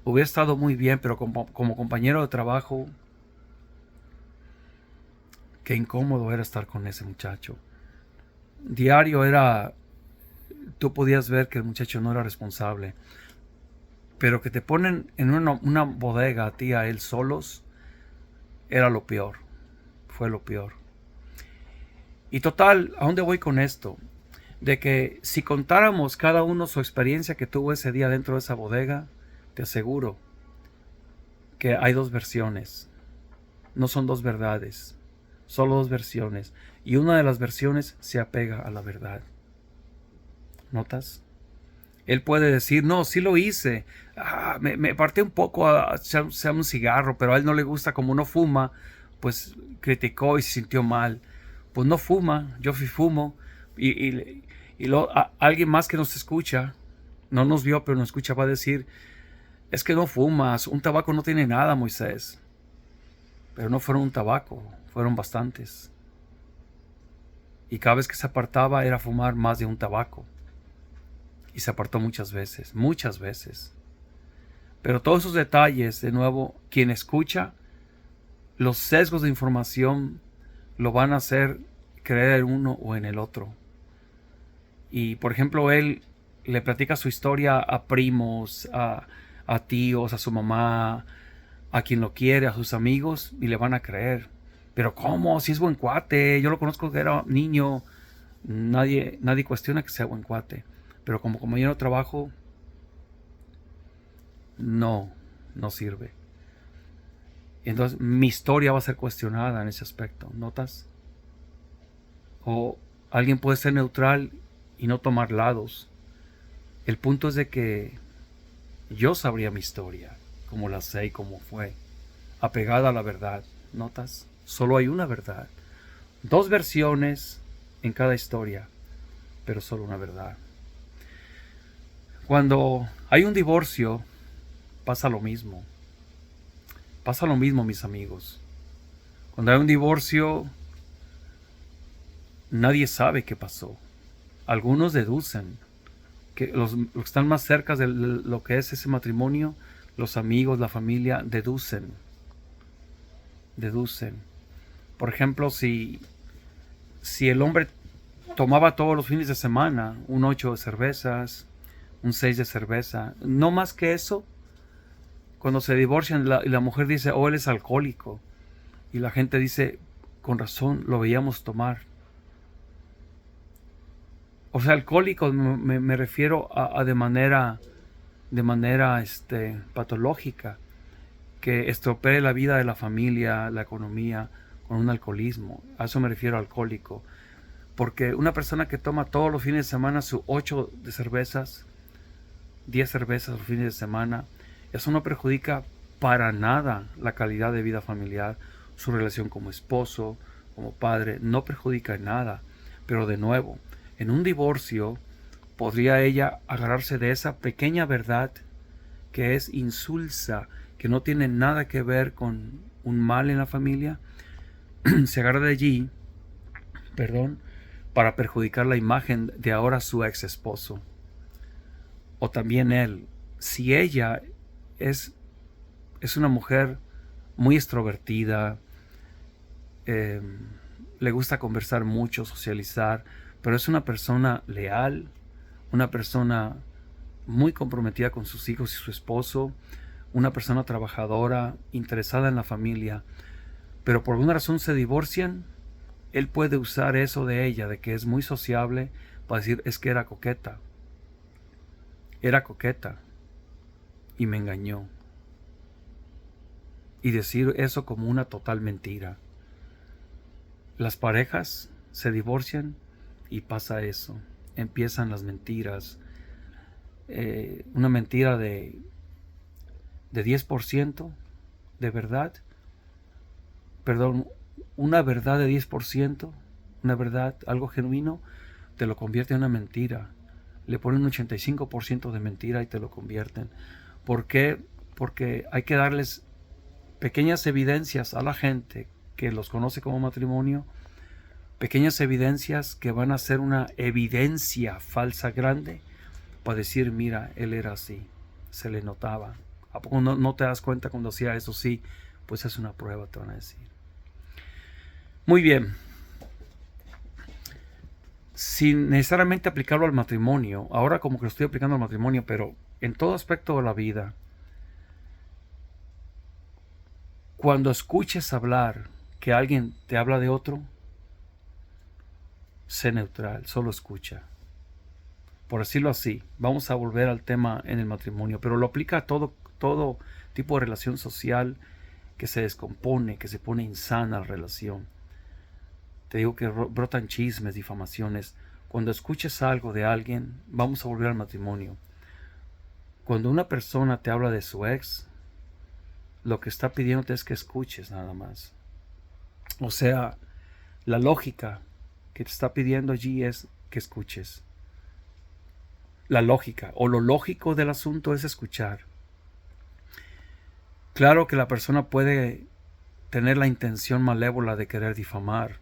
hubiera estado muy bien, pero como compañero de trabajo, qué incómodo era estar con ese muchacho. Diario era, tú podías ver que el muchacho no era responsable, pero que te ponen en una bodega a ti, a él solos, era lo peor, fue lo peor. Y total, ¿a dónde voy con esto? De que si contáramos cada uno su experiencia que tuvo ese día dentro de esa bodega, te aseguro que hay dos versiones. No son dos verdades, solo dos versiones. Y una de las versiones se apega a la verdad. ¿Notas? Él puede decir, no, sí lo hice. Me partí un poco a echar un cigarro, pero a él no le gusta, como no fuma, pues criticó y se sintió mal. Pues no fuma, yo sí fumo. Y alguien más que nos escucha, no nos vio, pero nos escucha, va a decir, es que no fumas, un tabaco no tiene nada, Moisés. Pero no fueron un tabaco, fueron bastantes. Y cada vez que se apartaba era fumar más de un tabaco. Y se apartó muchas veces, muchas veces. Pero todos esos detalles, de nuevo, quien escucha, los sesgos de información lo van a hacer creer en uno o en el otro. Y por ejemplo, él le platica su historia a primos, a tíos, a su mamá, a quien lo quiere, a sus amigos, y le van a creer. Pero ¿cómo? Si es buen cuate, yo lo conozco que era niño. Nadie cuestiona que sea buen cuate. Pero como compañero de trabajo, no sirve. Entonces mi historia va a ser cuestionada en ese aspecto, ¿notas? O alguien puede ser neutral y no tomar lados. El punto es de que yo sabría mi historia, como la sé y cómo fue, apegada a la verdad, ¿notas? Solo hay una verdad. Dos versiones en cada historia, pero solo una verdad. Cuando hay un divorcio, pasa lo mismo. Pasa lo mismo, mis amigos. Cuando hay un divorcio, nadie sabe qué pasó. Algunos deducen. Que los que están más cerca de lo que es ese matrimonio, los amigos, la familia, deducen. Por ejemplo, si el hombre tomaba todos los fines de semana un 8 de cervezas, un 6 de cerveza, no más que eso, cuando se divorcian y la mujer dice, oh, él es alcohólico, y la gente dice, con razón, lo veíamos tomar. O sea, alcohólico me refiero a de manera patológica, que estropee la vida de la familia, la economía, con un alcoholismo. A eso me refiero, alcohólico. Porque una persona que toma todos los fines de semana sus 8 de cervezas, 10 cervezas los fines de semana, eso no perjudica para nada la calidad de vida familiar, su relación como esposo, como padre, no perjudica en nada. Pero de nuevo, en un divorcio podría ella agarrarse de esa pequeña verdad que es insulsa, que no tiene nada que ver con un mal en la familia, se agarra de allí, para perjudicar la imagen de ahora su ex esposo. O también él, si ella es una mujer muy extrovertida, le gusta conversar mucho, socializar, pero es una persona leal, una persona muy comprometida con sus hijos y su esposo, una persona trabajadora, interesada en la familia, pero por alguna razón se divorcian, él puede usar eso de ella, de que es muy sociable, para decir, es que era coqueta y me engañó, y decir eso como una total mentira. Las parejas se divorcian y pasa eso, empiezan las mentiras. Una mentira de 10% de verdad, una verdad de 10%, una verdad, algo genuino, te lo convierte en una mentira. Le ponen un 85% de mentira y te lo convierten. ¿Por qué? Porque hay que darles pequeñas evidencias a la gente que los conoce como matrimonio, pequeñas evidencias que van a ser una evidencia falsa grande, para decir, mira, él era así, se le notaba. ¿A poco no te das cuenta cuando hacía eso? Sí, pues es una prueba, te van a decir. Muy bien. Sin necesariamente aplicarlo al matrimonio, ahora como que lo estoy aplicando al matrimonio, pero en todo aspecto de la vida, cuando escuches hablar que alguien te habla de otro, sé neutral, solo escucha. Por decirlo así, vamos a volver al tema en el matrimonio, pero lo aplica a todo tipo de relación social que se descompone, que se pone insana la relación. Te digo que brotan chismes, difamaciones. Cuando escuches algo de alguien, vamos a volver al matrimonio. Cuando una persona te habla de su ex, lo que está pidiéndote es que escuches nada más. O sea, la lógica que te está pidiendo allí es que escuches. La lógica o lo lógico del asunto es escuchar. Claro que la persona puede tener la intención malévola de querer difamar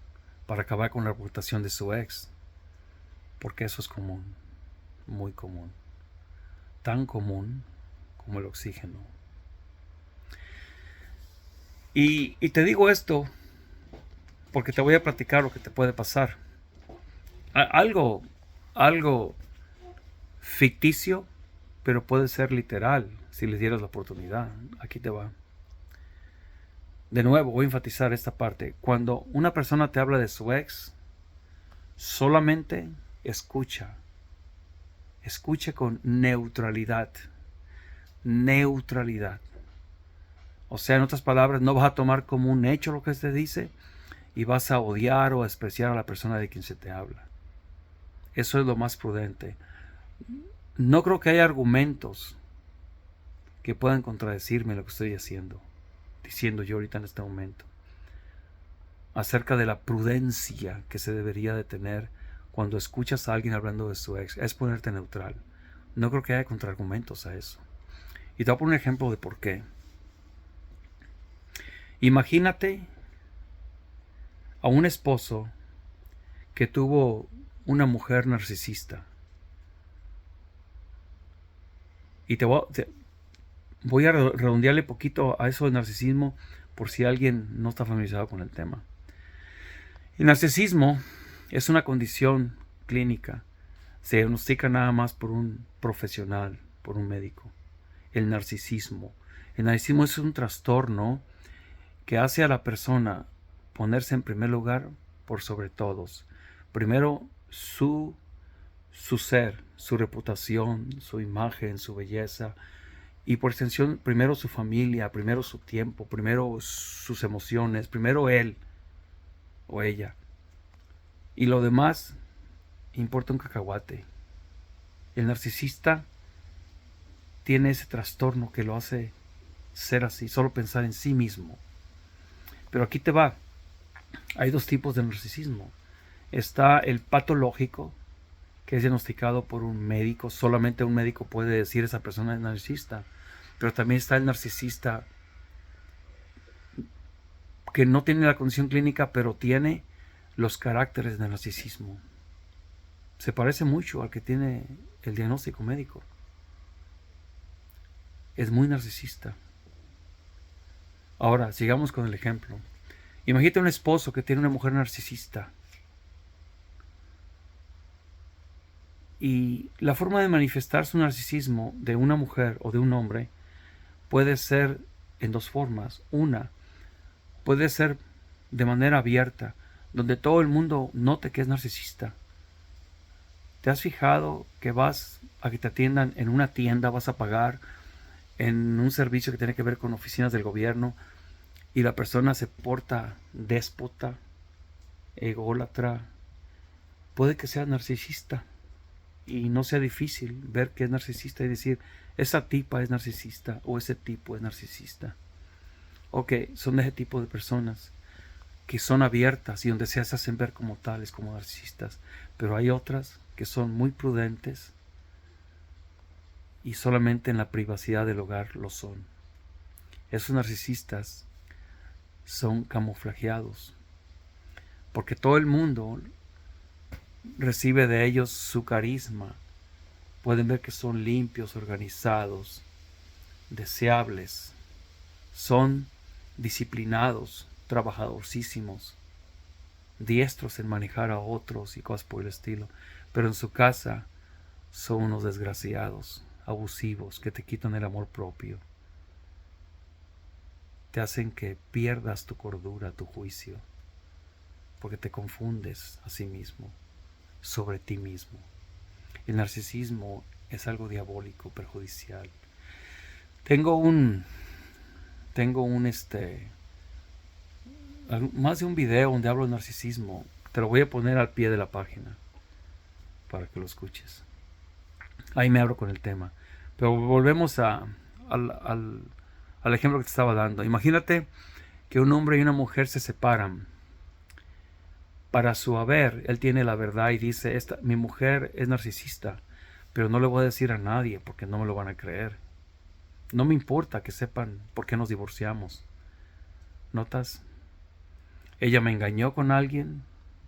para acabar con la reputación de su ex. Porque eso es común, muy común. Tan común como el oxígeno. Y te digo esto porque te voy a platicar lo que te puede pasar. Algo ficticio, pero puede ser literal si les dieras la oportunidad. Aquí te va. De nuevo, voy a enfatizar esta parte. Cuando una persona te habla de su ex, solamente escucha. Escucha con neutralidad. Neutralidad. O sea, en otras palabras, no vas a tomar como un hecho lo que se dice y vas a odiar o a despreciar a la persona de quien se te habla. Eso es lo más prudente. No creo que haya argumentos que puedan contradecirme lo que estoy diciendo yo ahorita en este momento, acerca de la prudencia que se debería de tener cuando escuchas a alguien hablando de su ex. Es ponerte neutral. No creo que haya contraargumentos a eso. Y te voy a poner un ejemplo de por qué. Imagínate a un esposo que tuvo una mujer narcisista. Y voy a redondearle poquito a eso de narcisismo por si alguien no está familiarizado con el tema. El narcisismo es una condición clínica. Se diagnostica nada más por un profesional, por un médico. El narcisismo. El narcisismo es un trastorno que hace a la persona ponerse en primer lugar por sobre todos. Primero su ser, su reputación, su imagen, su belleza, y por extensión primero su familia, primero su tiempo, primero sus emociones, primero él o ella. Y lo demás importa un cacahuate. El narcisista tiene ese trastorno que lo hace ser así, solo pensar en sí mismo. Pero aquí te va. Hay dos tipos de narcisismo. Está el patológico, que es diagnosticado por un médico. Solamente un médico puede decir esa persona es narcisista. Pero también está el narcisista que no tiene la condición clínica, pero tiene los caracteres del narcisismo. Se parece mucho al que tiene el diagnóstico médico. Es muy narcisista. Ahora, sigamos con el ejemplo. Imagínate un esposo que tiene una mujer narcisista. Y la forma de manifestar su narcisismo de una mujer o de un hombre puede ser en dos formas. Una, puede ser de manera abierta, donde todo el mundo note que es narcisista. ¿Te has fijado que vas a que te atiendan en una tienda, vas a pagar en un servicio que tiene que ver con oficinas del gobierno y la persona se porta déspota, ególatra? Puede que sea narcisista y no sea difícil ver que es narcisista y decir, esa tipa es narcisista o ese tipo es narcisista. Ok, son de ese tipo de personas que son abiertas y donde se hacen ver como tales, como narcisistas. Pero hay otras que son muy prudentes y solamente en la privacidad del hogar lo son. Esos narcisistas son camuflajeados porque todo el mundo recibe de ellos su carisma. Pueden ver que son limpios, organizados, deseables, son disciplinados, trabajadorcísimos, diestros en manejar a otros y cosas por el estilo. Pero en su casa son unos desgraciados, abusivos, que te quitan el amor propio. Te hacen que pierdas tu cordura, tu juicio, porque te confundes a sí mismo, sobre ti mismo. El narcisismo es algo diabólico, perjudicial. Tengo más de un video donde hablo de narcisismo. Te lo voy a poner al pie de la página para que lo escuches. Ahí me abro con el tema. Pero volvemos al ejemplo que te estaba dando. Imagínate que un hombre y una mujer se separan. Para su haber, él tiene la verdad y dice, mi mujer es narcisista, pero no le voy a decir a nadie porque no me lo van a creer. No me importa que sepan por qué nos divorciamos. ¿Notas? Ella me engañó con alguien,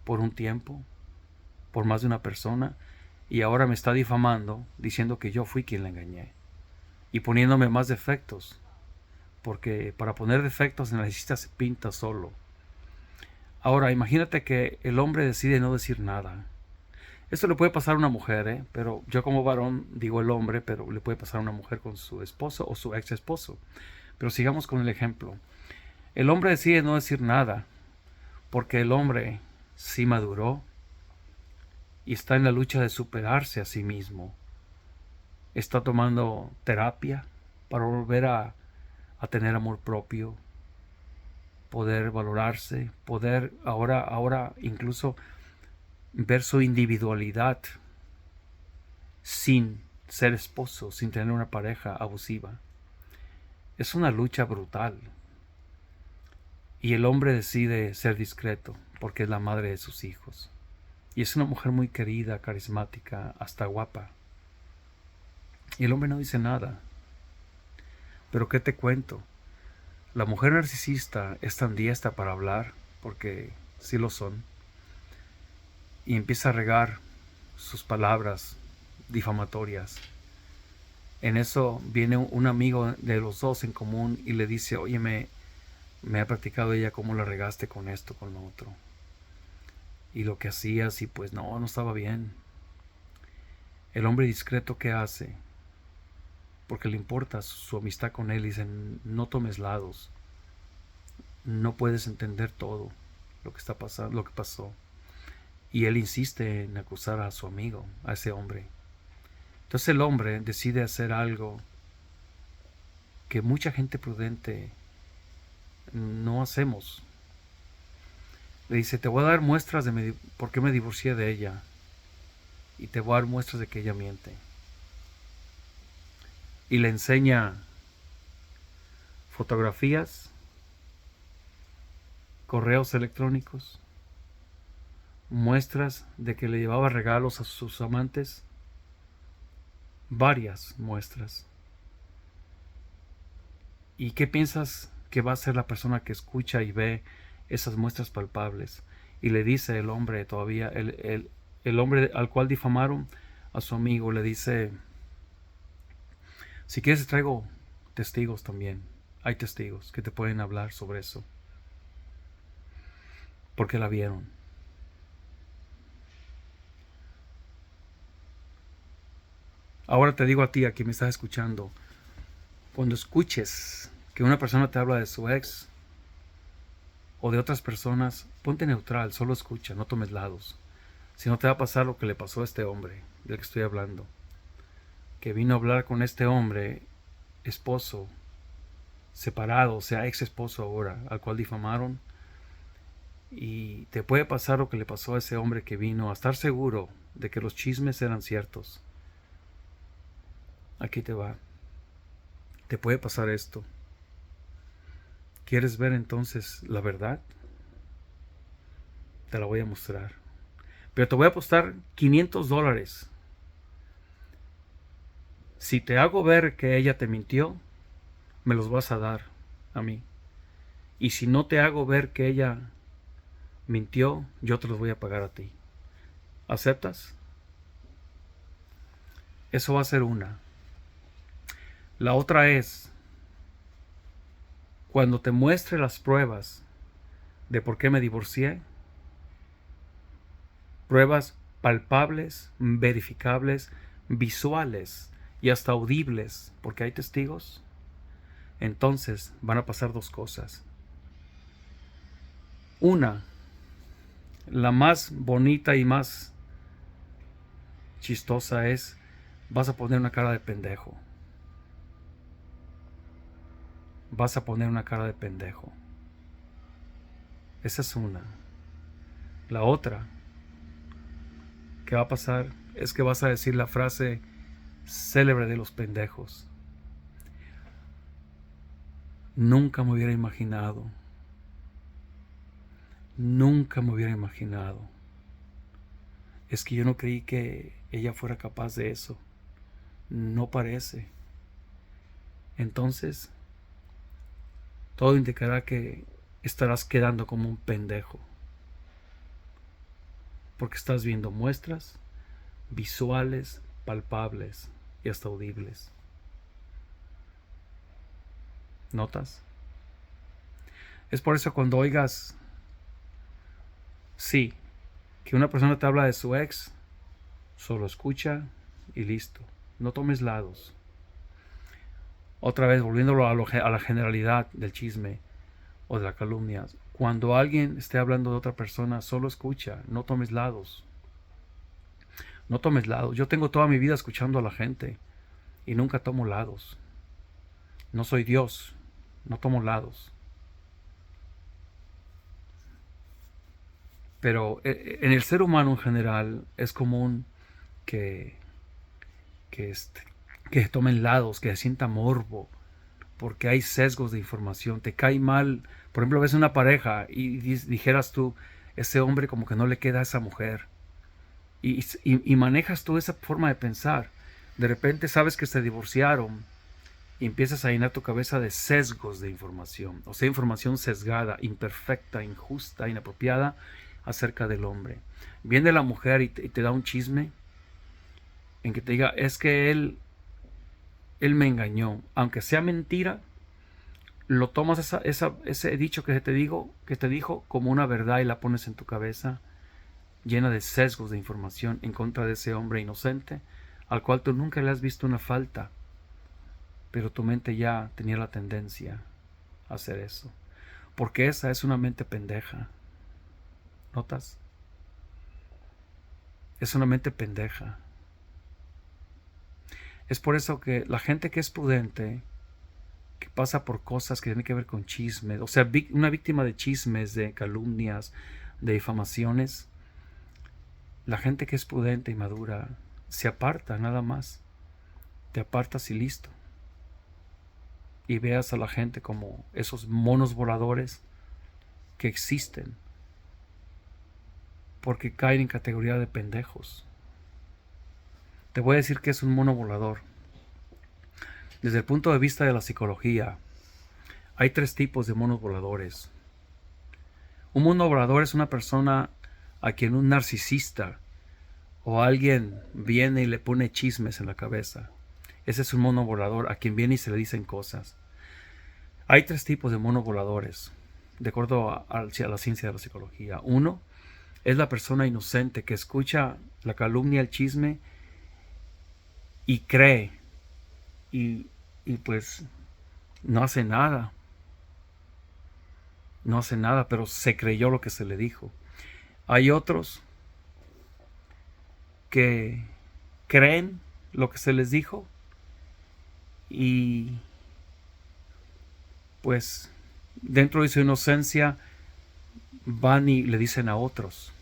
por un tiempo, por más de una persona, y ahora me está difamando diciendo que yo fui quien la engañé y poniéndome más defectos, porque para poner defectos en la lista se pinta solo. Ahora, imagínate que el hombre decide no decir nada. Esto le puede pasar a una mujer, pero yo como varón digo el hombre, pero le puede pasar a una mujer con su esposo o su ex esposo. Pero sigamos con el ejemplo. El hombre decide no decir nada porque el hombre sí maduró y está en la lucha de superarse a sí mismo. Está tomando terapia para volver a tener amor propio, poder valorarse, poder ahora incluso ver su individualidad sin ser esposo, sin tener una pareja abusiva. Es una lucha brutal. Y el hombre decide ser discreto porque es la madre de sus hijos. Y es una mujer muy querida, carismática, hasta guapa. Y el hombre no dice nada. Pero ¿qué te cuento? La mujer narcisista es tan diestra para hablar, porque sí lo son, y empieza a regar sus palabras difamatorias. En eso viene un amigo de los dos en común y le dice, oye, me ha platicado ella cómo la regaste con esto, con lo otro. Y lo que hacías, y pues no estaba bien. El hombre discreto, ¿qué hace? Porque le importa su amistad con él, y dicen, no tomes lados. No puedes entender todo lo que está pasando, lo que pasó. Y él insiste en acusar a su amigo, a ese hombre. Entonces el hombre decide hacer algo que mucha gente prudente no hacemos. Le dice, te voy a dar muestras de por qué me divorcié de ella. Y te voy a dar muestras de que ella miente. Y le enseña fotografías, correos electrónicos, muestras de que le llevaba regalos a sus amantes, varias muestras. ¿Y qué piensas que va a ser la persona que escucha y ve esas muestras palpables? Y le dice el hombre todavía, el hombre al cual difamaron a su amigo, le dice, si quieres traigo testigos también. Hay testigos que te pueden hablar sobre eso. Porque la vieron. Ahora te digo a ti, a quien me estás escuchando, cuando escuches que una persona te habla de su ex o de otras personas, ponte neutral, solo escucha, no tomes lados. Si no te va a pasar lo que le pasó a este hombre del que estoy hablando, que vino a hablar con este hombre, esposo, separado, o sea, ex esposo ahora, al cual difamaron. Y te puede pasar lo que le pasó a ese hombre que vino a estar seguro de que los chismes eran ciertos. Aquí te va. Te puede pasar esto. ¿Quieres ver entonces la verdad? Te la voy a mostrar. Pero te voy a apostar $500. Si te hago ver que ella te mintió, me los vas a dar a mí. Y si no te hago ver que ella mintió, yo te los voy a pagar a ti. ¿Aceptas? Eso va a ser una. La otra es, cuando te muestre las pruebas de por qué me divorcié, pruebas palpables, verificables, visuales y hasta audibles, porque hay testigos, entonces van a pasar dos cosas. Una, la más bonita y más chistosa es, vas a poner una cara de pendejo. Vas a poner una cara de pendejo. Esa es una. La otra que va a pasar es que vas a decir la frase célebre de los pendejos. Nunca me hubiera imaginado. Nunca me hubiera imaginado. Es que yo no creí que ella fuera capaz de eso. No parece. Entonces, todo indicará que estarás quedando como un pendejo. porque estás viendo muestras visuales, palpables y hasta audibles. ¿Notas? Es por eso cuando oigas, sí, que una persona te habla de su ex, solo escucha y listo. No tomes lados. Otra vez, volviéndolo a la generalidad del chisme o de la calumnia. Cuando alguien esté hablando de otra persona, solo escucha, no tomes lados. No tomes lados. Yo tengo toda mi vida escuchando a la gente y nunca tomo lados. No soy Dios, no tomo lados. Pero en el ser humano en general es común que tomen lados, que se sienta morbo, porque hay sesgos de información. Te cae mal, por ejemplo, ves una pareja y dijeras tú, ese hombre como que no le queda a esa mujer. Y manejas tú esa forma de pensar. De repente sabes que se divorciaron y empiezas a llenar tu cabeza de sesgos de información. O sea, información sesgada, imperfecta, injusta, inapropiada acerca del hombre. Viene la mujer y te da un chisme en que te diga, es que él me engañó. Aunque sea mentira, lo tomas ese dicho que te dijo como una verdad y la pones en tu cabeza llena de sesgos de información en contra de ese hombre inocente al cual tú nunca le has visto una falta, pero tu mente ya tenía la tendencia a hacer eso, porque esa es una mente pendeja. ¿Notas? Es una mente pendeja. Es por eso que la gente que es prudente, que pasa por cosas que tienen que ver con chismes, o sea, una víctima de chismes, de calumnias, de difamaciones, la gente que es prudente y madura se aparta nada más. Te apartas y listo. Y veas a la gente como esos monos voladores que existen porque caen en categoría de pendejos. Te voy a decir que es un mono volador. Desde el punto de vista de la psicología, hay 3 tipos de monos voladores. Un mono volador es una persona a quien un narcisista o alguien viene y le pone chismes en la cabeza. Ese es un mono volador a quien viene y se le dicen cosas. Hay 3 tipos de monos voladores, de acuerdo a la ciencia de la psicología. Uno es la persona inocente que escucha la calumnia, el chisme y cree y pues no hace nada. No hace nada, pero se creyó lo que se le dijo. Hay otros que creen lo que se les dijo y pues dentro de su inocencia van y le dicen a otros.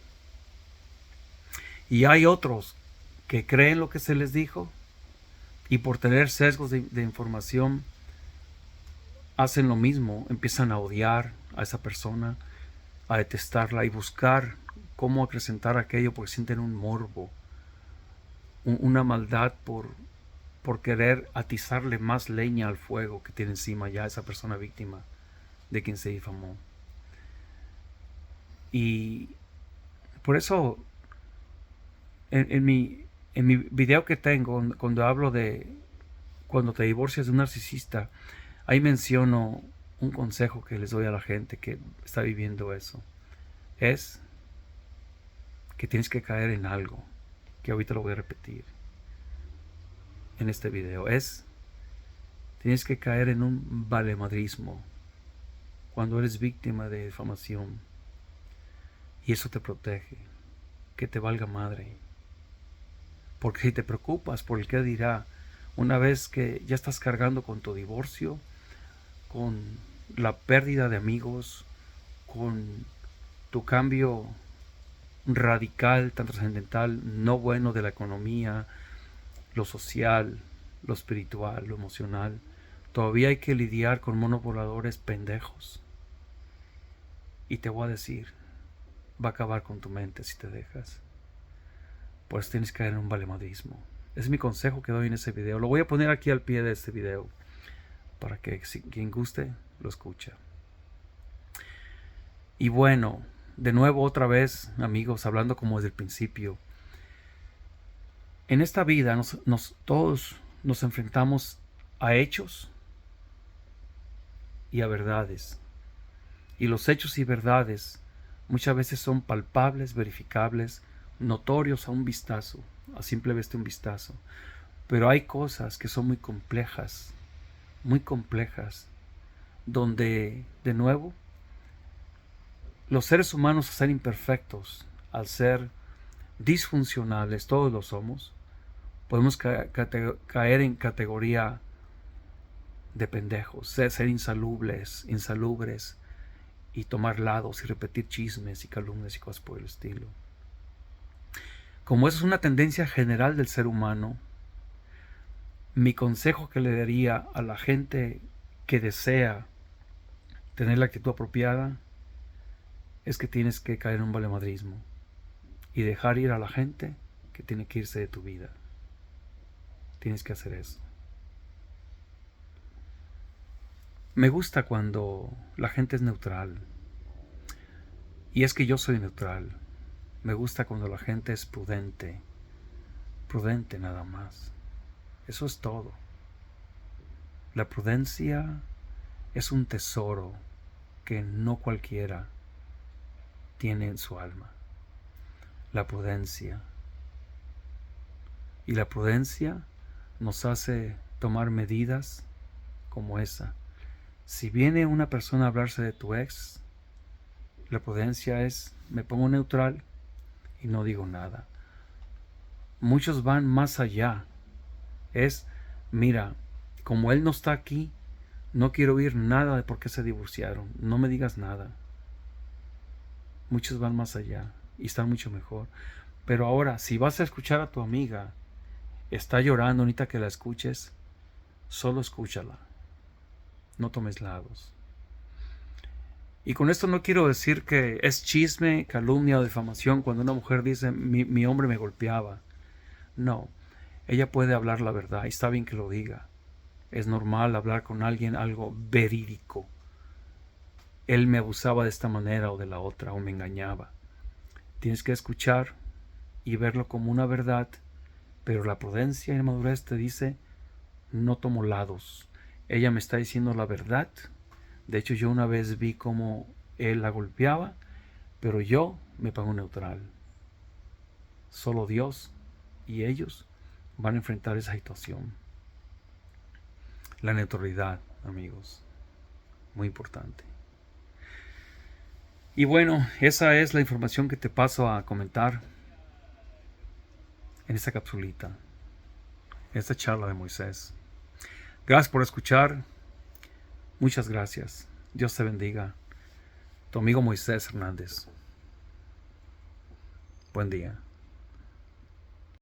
Y hay otros que creen lo que se les dijo y por tener sesgos de información hacen lo mismo, empiezan a odiar a esa persona, a detestarla y buscar cómo acrecentar aquello porque sienten un morbo, una maldad por querer atizarle más leña al fuego que tiene encima ya esa persona víctima de quien se difamó. Y por eso en mi video que tengo, cuando hablo de cuando te divorcias de un narcisista, ahí menciono un consejo que les doy a la gente que está viviendo eso. Es que tienes que caer en algo, que ahorita lo voy a repetir en este video. Tienes que caer en un valemadrismo cuando eres víctima de difamación. Y eso te protege, que te valga madre. Porque si te preocupas por el que dirá, una vez que ya estás cargando con tu divorcio, con la pérdida de amigos, con tu cambio radical, tan trascendental, no bueno de la economía, lo social, lo espiritual, lo emocional, todavía hay que lidiar con monos voladores pendejos. Y te voy a decir, va a acabar con tu mente si te dejas. Pues tienes que caer en un valemadrismo. Ese es mi consejo que doy en ese video. Lo voy a poner aquí al pie de este video para que quien guste lo escuche. Y bueno, de nuevo, otra vez, amigos, hablando como desde el principio, en esta vida todos nos enfrentamos a hechos y a verdades. Y los hechos y verdades muchas veces son palpables, verificables, notorios a un vistazo, a simple vista un vistazo. Pero hay cosas que son muy complejas, donde, de nuevo, los seres humanos, al ser imperfectos, al ser disfuncionales, todos lo somos, podemos caer en categoría de pendejos, ser insalubres y tomar lados y repetir chismes y calumnias y cosas por el estilo. Como eso es una tendencia general del ser humano, mi consejo que le daría a la gente que desea tener la actitud apropiada es que tienes que caer en un valemadrismo y dejar ir a la gente que tiene que irse de tu vida. Tienes que hacer eso. Me gusta cuando la gente es neutral. Y es que yo soy neutral. Me gusta cuando la gente es prudente. Prudente nada más. Eso es todo. La prudencia es un tesoro que no cualquiera tiene en su alma. La prudencia. Y la prudencia nos hace tomar medidas como esa. Si viene una persona a hablarse de tu ex, la prudencia es, me pongo neutral y no digo nada. Muchos van más allá. Es, mira, como él no está aquí, no quiero oír nada de por qué se divorciaron. No me digas nada. Muchos van más allá y están mucho mejor. Pero ahora, si vas a escuchar a tu amiga, está llorando, necesita que la escuches, solo escúchala. No tomes lados. Y con esto no quiero decir que es chisme, calumnia o difamación cuando una mujer dice mi hombre me golpeaba. No, ella puede hablar la verdad y está bien que lo diga. Es normal hablar con alguien algo verídico. Él me abusaba de esta manera o de la otra o me engañaba. Tienes que escuchar y verlo como una verdad, pero la prudencia y la madurez te dice no tomo lados. Ella me está diciendo la verdad. De hecho, yo una vez vi cómo él la golpeaba, pero yo me pongo neutral. Solo Dios y ellos van a enfrentar esa situación. La neutralidad, amigos, muy importante. Y bueno, esa es la información que te paso a comentar en esta capsulita, en esta charla de Moisés. Gracias por escuchar. Muchas gracias. Dios te bendiga. Tu amigo Moisés Hernández. Buen día.